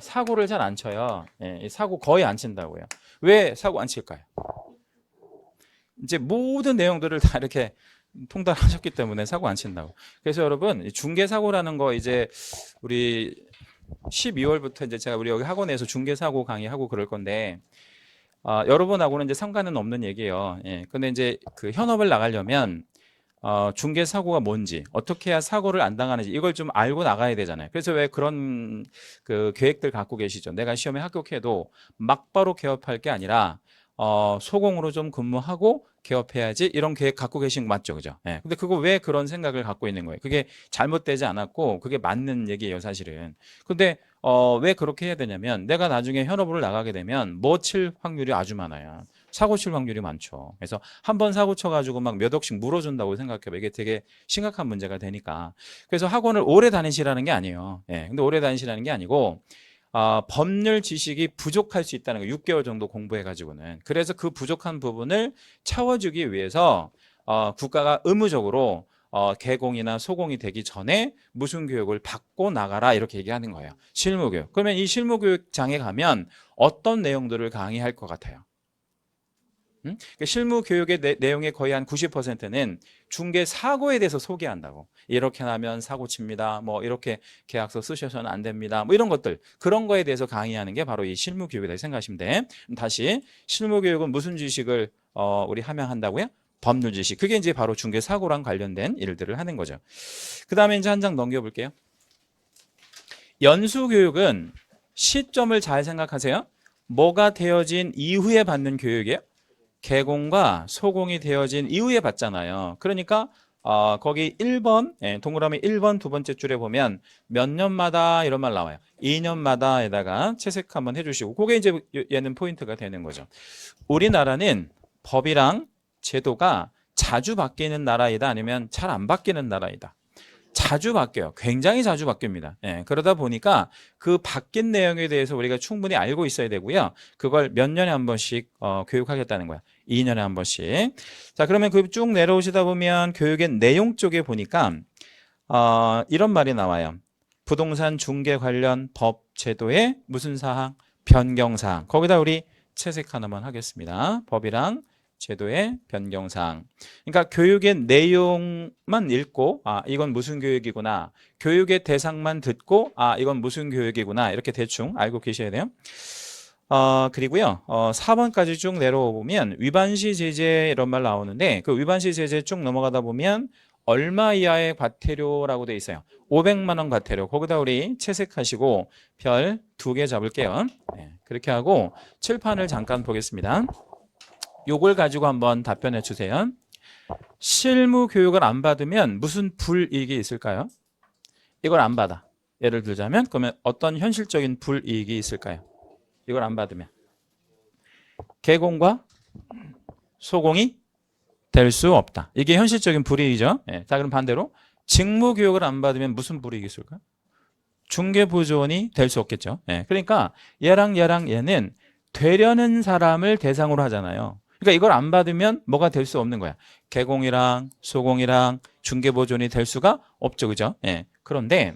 사고를 잘 안 쳐요. 사고 거의 안 친다고요. 왜 사고 안 칠까요? 이제 모든 내용들을 다 이렇게 통달하셨기 때문에 사고 안 친다고. 그래서 여러분 중개사고라는 거 이제 우리 12월부터 이제 제가 우리 여기 학원에서 중개사고 강의하고 그럴 건데 여러분하고는 이제 상관은 없는 얘기예요. 근데 이제 그 현업을 나가려면 중개사고가 뭔지 어떻게 해야 사고를 안 당하는지 이걸 좀 알고 나가야 되잖아요. 그래서 왜 그런 그 계획들 갖고 계시죠. 내가 시험에 합격해도 막바로 개업할 게 아니라 소공으로 좀 근무하고 개업해야지 이런 계획 갖고 계신 거 맞죠, 그죠? 근데 그거 왜 그런 생각을 갖고 있는 거예요? 그게 잘못되지 않았고 그게 맞는 얘기예요, 사실은. 근데 왜 그렇게 해야 되냐면 내가 나중에 현업으로 나가게 되면 뭐 칠 확률이 아주 많아요. 사고 칠 확률이 많죠. 그래서 한 번 사고 쳐가지고 막 몇 억씩 물어준다고 생각해봐. 이게 되게 심각한 문제가 되니까. 그래서 학원을 오래 다니시라는 게 아니에요. 근데 오래 다니시라는 게 아니고 법률 지식이 부족할 수 있다는 거 6개월 정도 공부해가지고는. 그래서 그 부족한 부분을 채워주기 위해서 국가가 의무적으로 개공이나 소공이 되기 전에 무슨 교육을 받고 나가라 이렇게 얘기하는 거예요. 실무교육. 그러면 이 실무교육장에 가면 어떤 내용들을 강의할 것 같아요? 그러니까 실무 교육의 내용의 거의 한 90%는 중개 사고에 대해서 소개한다고. 이렇게 하면 사고 칩니다. 뭐 이렇게 계약서 쓰셔서는 안 됩니다. 뭐 이런 것들. 그런 거에 대해서 강의하는 게 바로 이 실무 교육이다 생각하시면 돼. 다시 실무 교육은 무슨 지식을 우리 함양한다고요? 법률 지식. 그게 이제 바로 중개 사고랑 관련된 일들을 하는 거죠. 그 다음에 이제 한 장 넘겨볼게요. 연수 교육은 시점을 잘 생각하세요. 뭐가 되어진 이후에 받는 교육이에요? 개공과 소공이 되어진 이후에 받잖아요. 그러니까 거기 1번, 동그라미 1번 두 번째 줄에 보면 몇 년마다 이런 말 나와요. 2년마다에다가 채색 한번 해주시고, 그게 이제 얘는 포인트가 되는 거죠. 우리나라는 법이랑 제도가 자주 바뀌는 나라이다, 아니면 잘 안 바뀌는 나라이다. 자주 바뀌어요. 굉장히 자주 바뀝니다. 그러다 보니까 그 바뀐 내용에 대해서 우리가 충분히 알고 있어야 되고요. 그걸 몇 년에 한 번씩 교육하겠다는 거야. 2년에 한 번씩. 자, 그러면 그 쭉 내려오시다 보면 교육의 내용 쪽에 보니까 이런 말이 나와요. 부동산 중개 관련 법 제도의 무슨 사항? 변경사항. 거기다 우리 채색 하나만 하겠습니다. 법이랑 제도의 변경사항. 그러니까 교육의 내용만 읽고 이건 무슨 교육이구나. 교육의 대상만 듣고 이건 무슨 교육이구나. 이렇게 대충 알고 계셔야 돼요. 그리고요. 4번까지 쭉 내려오면 위반시 제재 이런 말 나오는데 그 위반시 제재 쭉 넘어가다 보면 얼마 이하의 과태료라고 돼 있어요. 500만 원 과태료. 거기다 우리 채색하시고 별 2개 잡을게요. 그렇게 하고 칠판을 잠깐 보겠습니다. 요걸 가지고 한번 답변해 주세요. 실무 교육을 안 받으면 무슨 불이익이 있을까요? 이걸 안 받아. 예를 들자면 그러면 어떤 현실적인 불이익이 있을까요? 이걸 안 받으면 개공과 소공이 될 수 없다. 이게 현실적인 불이익이죠. 자, 그럼 반대로 직무 교육을 안 받으면 무슨 불이익이 있을까요? 중개보조원이 될 수 없겠죠. 그러니까 얘랑 얘는 되려는 사람을 대상으로 하잖아요. 그러니까 이걸 안 받으면 뭐가 될 수 없는 거야. 개공이랑 소공이랑 중개보조원이 될 수가 없죠. 그죠? 그런데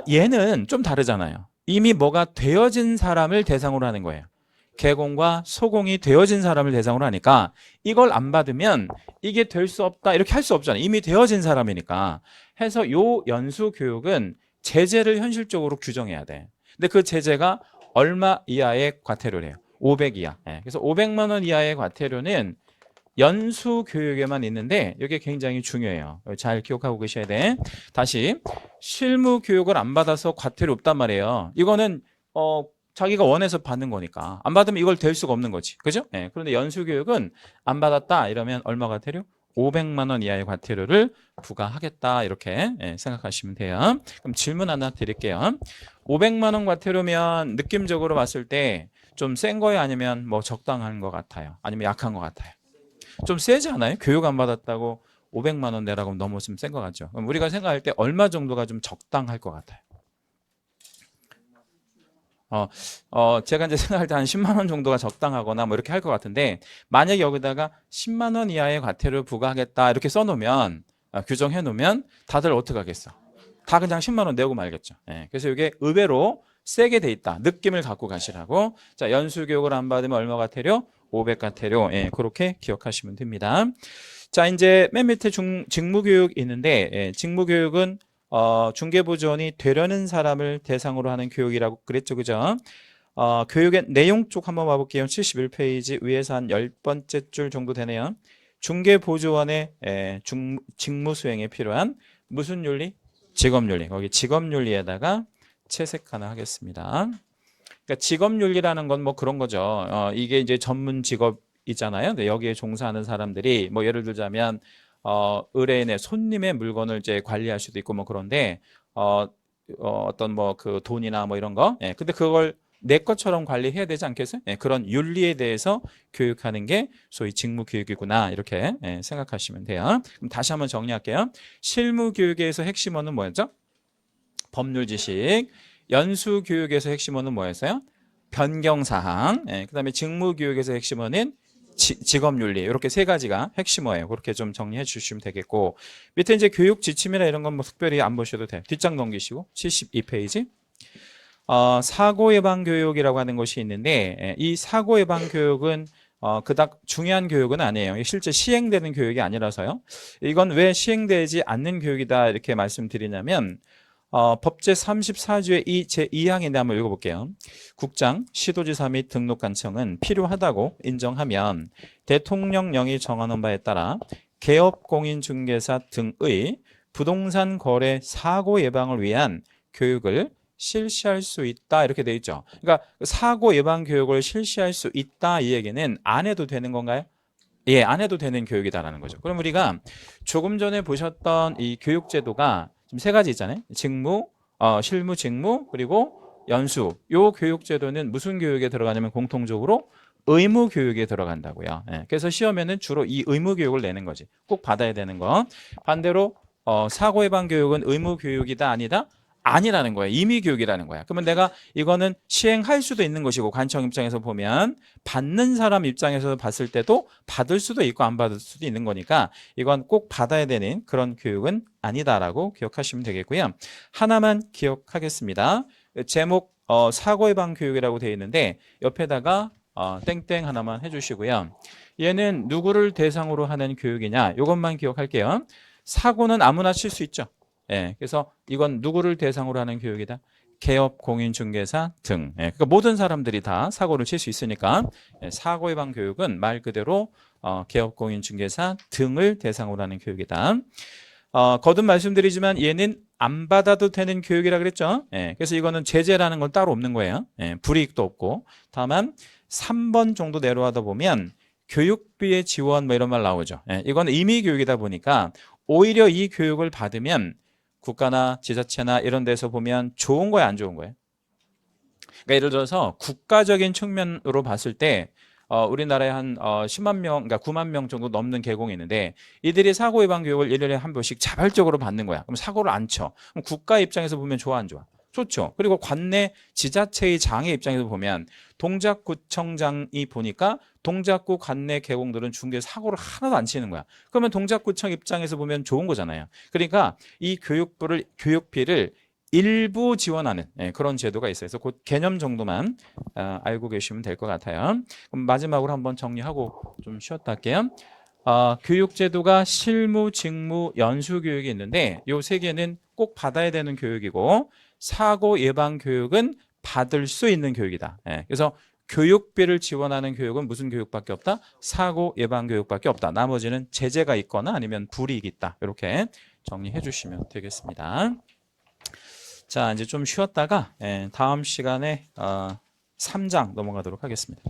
얘는 좀 다르잖아요. 이미 뭐가 되어진 사람을 대상으로 하는 거예요. 개공과 소공이 되어진 사람을 대상으로 하니까 이걸 안 받으면 이게 될 수 없다 이렇게 할 수 없잖아요. 이미 되어진 사람이니까. 해서 요 연수 교육은 제재를 현실적으로 규정해야 돼. 근데 그 제재가 얼마 이하의 과태료래요. 500 이하. 그래서 500만 원 이하의 과태료는 연수 교육에만 있는데 이게 굉장히 중요해요. 잘 기억하고 계셔야 돼. 다시 실무 교육을 안 받아서 과태료 없단 말이에요. 이거는 자기가 원해서 받는 거니까 안 받으면 이걸 될 수가 없는 거지. 그죠? 그런데 연수 교육은 안 받았다 이러면 얼마 과태료? 500만 원 이하의 과태료를 부과하겠다 이렇게 생각하시면 돼요. 그럼 질문 하나 드릴게요. 500만 원 과태료면 느낌적으로 봤을 때 좀 센 거예요? 아니면 뭐 적당한 것 같아요? 아니면 약한 것 같아요? 좀 세지 않아요? 교육 안 받았다고 500만 원 내라고 너무 좀 센 것 같죠? 그럼 우리가 생각할 때 얼마 정도가 좀 적당할 것 같아요? 제가 이제 생각할 때 한 10만 원 정도가 적당하거나 뭐 이렇게 할 것 같은데 만약에 여기다가 10만 원 이하의 과태료를 부과하겠다 이렇게 써놓으면 규정해 놓으면 다들 어떻게 하겠어? 다 그냥 10만 원 내고 말겠죠. 그래서 이게 의외로 세게 돼 있다. 느낌을 갖고 가시라고. 자, 연수 교육을 안 받으면 얼마 과태료? 500 과태료. 그렇게 기억하시면 됩니다. 자, 이제 맨 밑에 직무교육 있는데 직무교육은 중개보조원이 되려는 사람을 대상으로 하는 교육이라고 그랬죠. 그죠? 교육의 내용 쪽 한번 봐볼게요. 71페이지 위에서 한 10번째 줄 정도 되네요. 중개보조원의 직무 수행에 필요한 무슨 윤리? 직업윤리. 거기 직업윤리에다가 채색 하나 하겠습니다. 그러니까 직업윤리라는 건 뭐 그런 거죠. 이게 이제 전문 직업이잖아요. 근데 여기에 종사하는 사람들이 뭐 예를 들자면 의뢰인의 손님의 물건을 이제 관리할 수도 있고 뭐 그런데 어떤 뭐 그 돈이나 뭐 이런 거. 근데 그걸 내 것처럼 관리해야 되지 않겠어요? 그런 윤리에 대해서 교육하는 게 소위 직무 교육이구나 이렇게 생각하시면 돼요. 그럼 다시 한번 정리할게요. 실무 교육에서 핵심어는 뭐였죠? 법률 지식. 연수 교육에서 핵심어는 뭐였어요? 변경사항. 그다음에 직무 교육에서 핵심어는 직업윤리. 이렇게 세 가지가 핵심어예요. 그렇게 좀 정리해 주시면 되겠고 밑에 이제 교육 지침이나 이런 건 뭐 특별히 안 보셔도 돼요. 뒷장 넘기시고 72페이지. 사고 예방 교육이라고 하는 것이 있는데 이 사고 예방 교육은 그닥 중요한 교육은 아니에요. 실제 시행되는 교육이 아니라서요. 이건 왜 시행되지 않는 교육이다 이렇게 말씀드리냐면 법제 34조의 제2항인데 한번 읽어볼게요. 국장, 시도지사 및 등록관청은 필요하다고 인정하면 대통령령이 정하는 바에 따라 개업공인중개사 등의 부동산 거래 사고 예방을 위한 교육을 실시할 수 있다 이렇게 돼 있죠. 그러니까 사고 예방 교육을 실시할 수 있다 이 얘기는 안 해도 되는 건가요? 예, 안 해도 되는 교육이다라는 거죠. 그럼 우리가 조금 전에 보셨던 이 교육 제도가 지금 세 가지 있잖아요. 직무, 실무 직무, 그리고 연수. 요 교육 제도는 무슨 교육에 들어가냐면 공통적으로 의무 교육에 들어간다고요. 예, 그래서 시험에는 주로 이 의무 교육을 내는 거지. 꼭 받아야 되는 거. 반대로 사고 예방 교육은 의무 교육이다 아니다? 아니라는 거예요. 임의 교육이라는 거야. 그러면 내가 이거는 시행할 수도 있는 것이고 관청 입장에서 보면 받는 사람 입장에서 봤을 때도 받을 수도 있고 안 받을 수도 있는 거니까 이건 꼭 받아야 되는 그런 교육은 아니다라고 기억하시면 되겠고요. 하나만 기억하겠습니다. 제목 사고 예방 교육이라고 되어 있는데 옆에다가 땡땡 하나만 해주시고요. 얘는 누구를 대상으로 하는 교육이냐? 이것만 기억할게요. 사고는 아무나 칠 수 있죠. 예, 그래서 이건 누구를 대상으로 하는 교육이다? 개업, 공인중개사 등. 예, 그러니까 모든 사람들이 다 사고를 칠 수 있으니까 사고 예방 교육은 말 그대로 개업, 공인중개사 등을 대상으로 하는 교육이다. 거듭 말씀드리지만 얘는 안 받아도 되는 교육이라 그랬죠. 예, 그래서 이거는 제재라는 건 따로 없는 거예요. 예, 불이익도 없고. 다만 3번 정도 내려가다 보면 교육비의 지원 뭐 이런 말 나오죠. 예, 이건 임의 교육이다 보니까 오히려 이 교육을 받으면 국가나 지자체나 이런 데서 보면 좋은 거야, 안 좋은 거예요? 그러니까 예를 들어서 국가적인 측면으로 봤을 때 우리나라에 한 10만 명, 그러니까 9만 명 정도 넘는 계공이 있는데 이들이 사고 예방 교육을 1년에 한 번씩 자발적으로 받는 거야. 그럼 사고를 안 쳐. 그럼 국가 입장에서 보면 좋아, 안 좋아? 좋죠. 그리고 관내 지자체의 장의 입장에서 보면 동작구청장이 보니까 동작구 관내 계공들은 중개 사고를 하나도 안 치는 거야. 그러면 동작구청 입장에서 보면 좋은 거잖아요. 그러니까 이 교육비를 일부 지원하는 그런 제도가 있어요. 그래서 그 개념 정도만 알고 계시면 될 것 같아요. 그럼 마지막으로 한번 정리하고 좀 쉬었다 할게요. 교육제도가 실무, 직무, 연수 교육이 있는데 이 세 개는 꼭 받아야 되는 교육이고 사고 예방 교육은 받을 수 있는 교육이다. 그래서 교육비를 지원하는 교육은 무슨 교육밖에 없다? 사고 예방 교육밖에 없다. 나머지는 제재가 있거나 아니면 불이익이 있다. 이렇게 정리해 주시면 되겠습니다. 자, 이제 좀 쉬었다가 다음 시간에 3장 넘어가도록 하겠습니다.